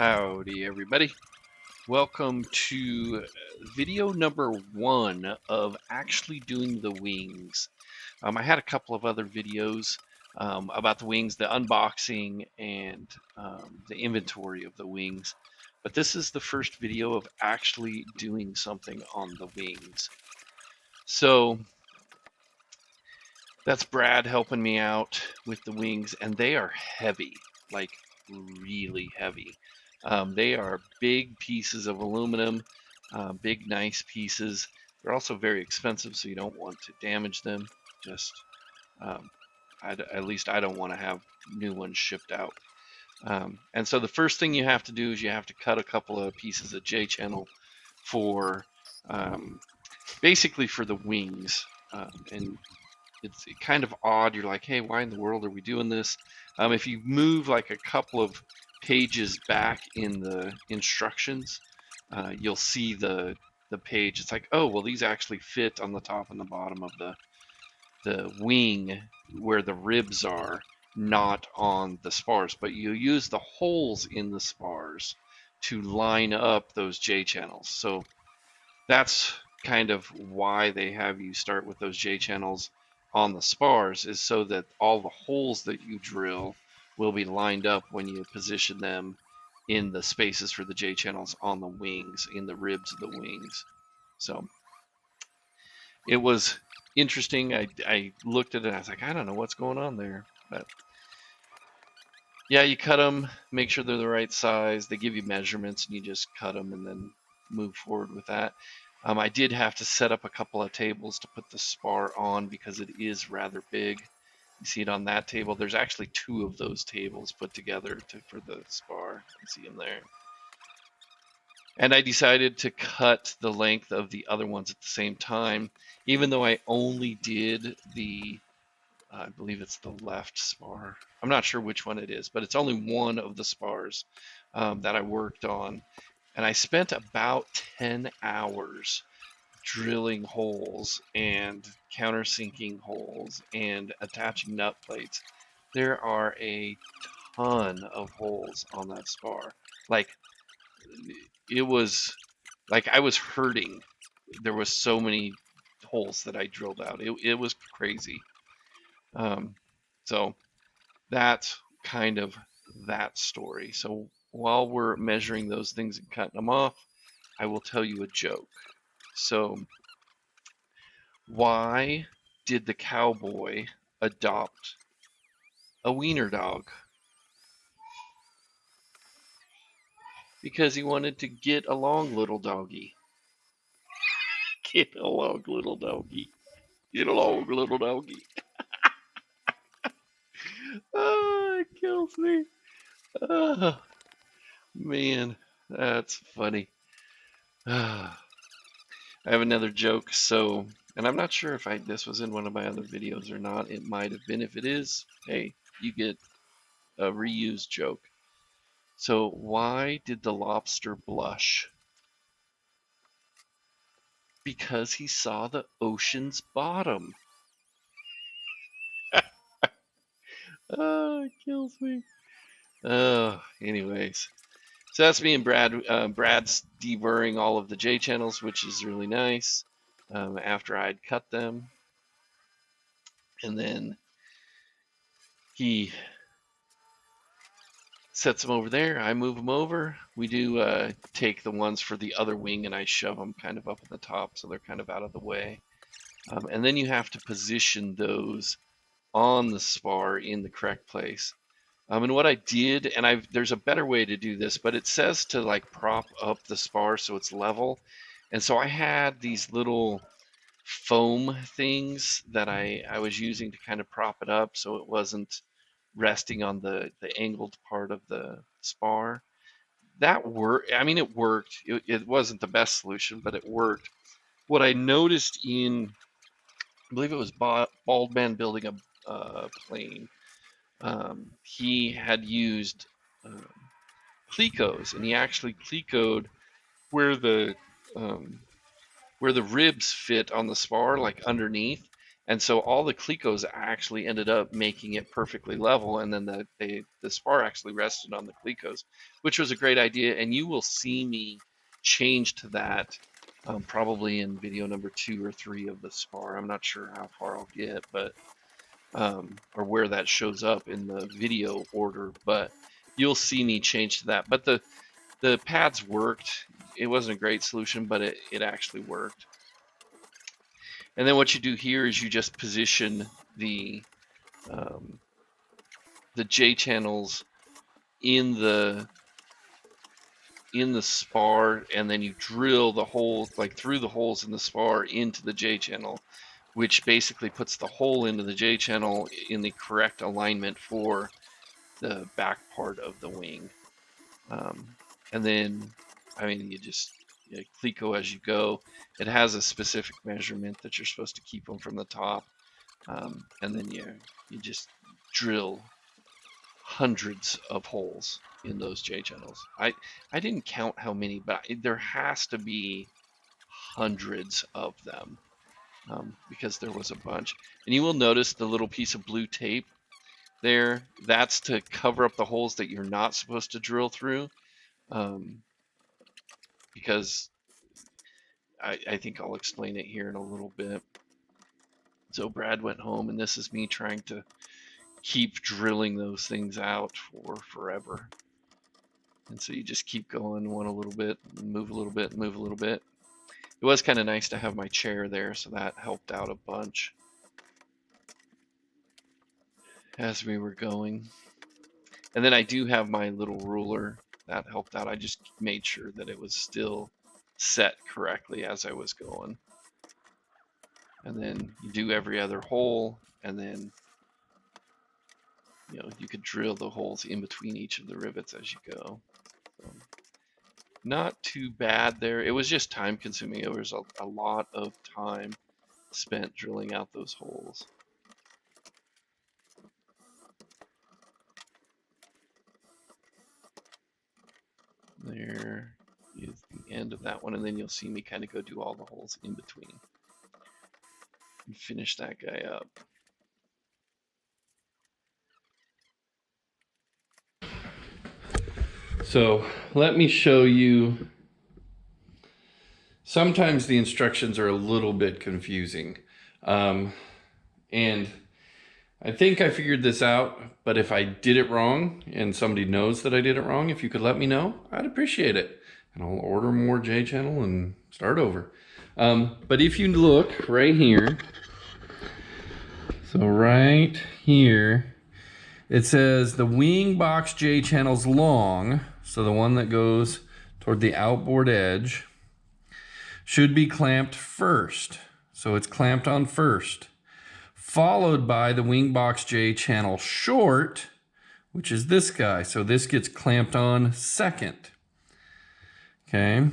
Howdy everybody. Welcome to video number 1 of actually doing the wings. I had a couple of other videos about the wings, the unboxing and the inventory of the wings. But this is the first video of actually doing something on the wings. So that's Brad helping me out with the wings, and they are heavy, like really heavy. They are big pieces of aluminum, big nice pieces. They're also very expensive, so you don't want to damage them. Just um, at least I don't want to have new ones shipped out. And so the first thing you have to do is you have to cut a couple of pieces of J-channel for um, basically for the wings. And it's kind of odd. You're like, hey, why in the world are we doing this? If you move like a couple of pages back in the instructions, you'll see the page. It's like, oh, well, these actually fit on the top and the bottom of the wing where the ribs are, not on the spars. But you use the holes in the spars to line up those J channels. So that's kind of why they have you start with those J channels on the spars, is so that all the holes that you drill will be lined up when you position them in the spaces for the J channels on the wings, in the ribs of the wings. So it was interesting. I looked at it and I was like, I don't know what's going on there. But yeah, you cut them, make sure they're the right size. They give you measurements and you just cut them and then move forward with that. I did have to set up a couple of tables to put the spar on because it is rather big. You see it on that table. There's actually 2 of those tables put together for the spar. You see them there. And I decided to cut the length of the other ones at the same time, even though I only did the, I believe it's the left spar. I'm not sure which one it is, but it's only one of the spars that I worked on. And I spent about 10 hours drilling holes and countersinking holes and attaching nut plates. There are a ton of holes on that spar. Like, it was like I was hurting. There was so many holes that I drilled out. It was crazy. So that's kind of that story. So while we're measuring those things and cutting them off, I will tell you a joke. So why did the cowboy adopt a wiener dog? Because he wanted to get along, little doggy. Get along, little doggy. Get along, little doggy. Oh, it kills me. Oh, man, that's funny. I have another joke. So, and I'm not sure if this was in one of my other videos or not. It might have been. If it is, hey, you get a reused joke. So, why did the lobster blush? Because he saw the ocean's bottom. Oh, it kills me. Oh, anyways. So that's me and Brad. Brad's deburring all of the J channels, which is really nice. After I'd cut them, and then he sets them over there. I move them over. We do take the ones for the other wing, and I shove them kind of up at the top, so they're kind of out of the way. And then you have to position those on the spar in the correct place. And what I did, and there's a better way to do this, but it says to like prop up the spar so it's level. And so I had these little foam things that I was using to kind of prop it up so it wasn't resting on the angled part of the spar. That worked. I mean, it worked. It wasn't the best solution, but it worked. What I noticed I believe it was Bald Man building a plane. He had used clecos, and he actually clecoed where the um, where the ribs fit on the spar, like underneath, And so all the clecos actually ended up making it perfectly level, and then the spar actually rested on the clecos, which was a great idea. And you will see me change to that probably in video number 2 or 3 of the spar. I'm not sure how far I'll get, but or where that shows up in the video order, but you'll see me change to that. But the pads worked. It wasn't a great solution, but it actually worked. And then what you do here is you just position the J channels in the spar, and then you drill the holes, like through the holes in the spar into the J channel, which basically puts the hole into the J channel in the correct alignment for the back part of the wing. And then, I mean, you cleco as you go. It has a specific measurement that you're supposed to keep them from the top. And then you just drill hundreds of holes in those J channels. I didn't count how many, but there has to be hundreds of them because there was a bunch. And you will notice the little piece of blue tape there. That's to cover up the holes that you're not supposed to drill through. Because I think I'll explain it here in a little bit. So Brad went home, and this is me trying to keep drilling those things out for forever. And so you just keep going one a little bit, move a little bit, move a little bit. It was kind of nice to have my chair there, so that helped out a bunch as we were going. And then I do have my little ruler. That helped out. I just made sure that it was still set correctly as I was going. And then you do every other hole, and then you could drill the holes in between each of the rivets as you go. So, not too bad there. It was just time consuming. It was a lot of time spent drilling out those holes. There is the end of that one, and then you'll see me kind of go do all the holes in between and finish that guy up. So let me show you. Sometimes the instructions are a little bit confusing. And I think I figured this out, but if I did it wrong and somebody knows that I did it wrong, if you could let me know, I'd appreciate it. And I'll order more J channel and start over. But if you look right here, so right here, it says the wing box J channel's long, so the one that goes toward the outboard edge, should be clamped first. So it's clamped on first, followed by the wing box J channel short, which is this guy. So this gets clamped on second. Okay.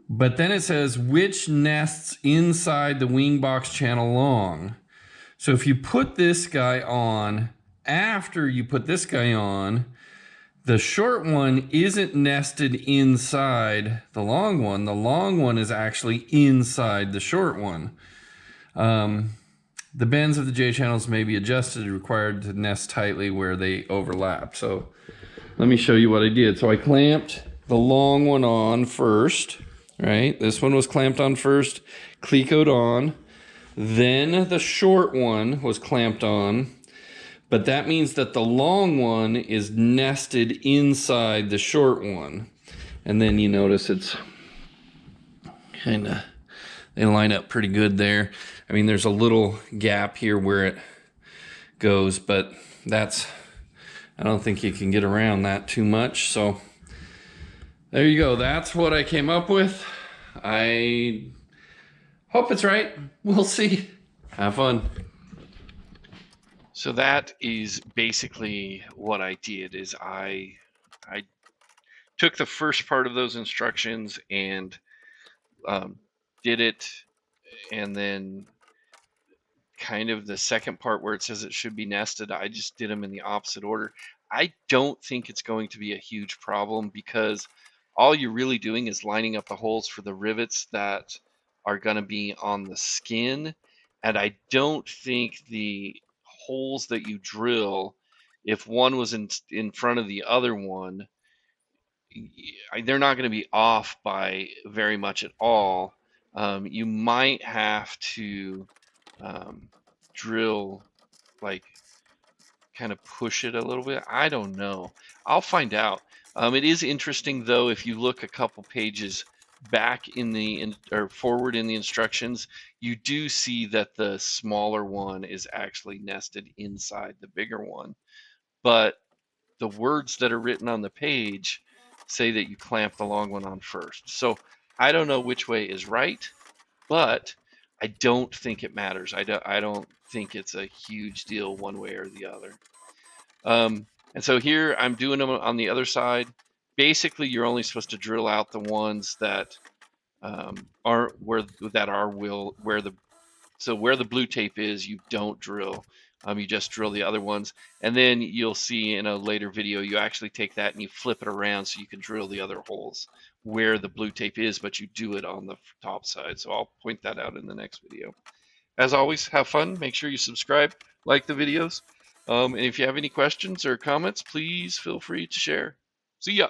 But then it says which nests inside the wing box channel long. So if you put this guy on after you put this guy on, the short one isn't nested inside the long one. The long one is actually inside the short one. The bends of the J channels may be adjusted and required to nest tightly where they overlap. So let me show you what I did. So I clamped the long one on first, right? This one was clamped on first, clecoed on. Then the short one was clamped on. But that means that the long one is nested inside the short one. And then you notice it's kind of, they line up pretty good there. I mean, there's a little gap here where it goes, but that's, I don't think you can get around that too much. So there you go. That's what I came up with. I hope it's right. We'll see. Have fun. So that is basically what I did. Is I took the first part of those instructions and did it, and then kind of the second part where it says it should be nested, I just did them in the opposite order. I don't think it's going to be a huge problem because all you're really doing is lining up the holes for the rivets that are going to be on the skin, And I don't think the holes that you drill, if one was in front of the other one, they're not going to be off by very much at all. You might have to um, drill, like, kind of push it a little bit. I don't know. I'll find out. It is interesting though, if you look a couple pages back or forward in the instructions, you do see that the smaller one is actually nested inside the bigger one. But the words that are written on the page say that you clamp the long one on first. So I don't know which way is right, but I don't think it matters. I don't think it's a huge deal one way or the other. And so here I'm doing them on the other side. Basically, you're only supposed to drill out the ones that aren't where the blue tape is. You don't drill. You just drill the other ones, and then you'll see in a later video you actually take that and you flip it around so you can drill the other holes where the blue tape is, but you do it on the top side. So I'll point that out in the next video. As always, have fun. Make sure you subscribe, like the videos. And if you have any questions or comments, please feel free to share. See ya.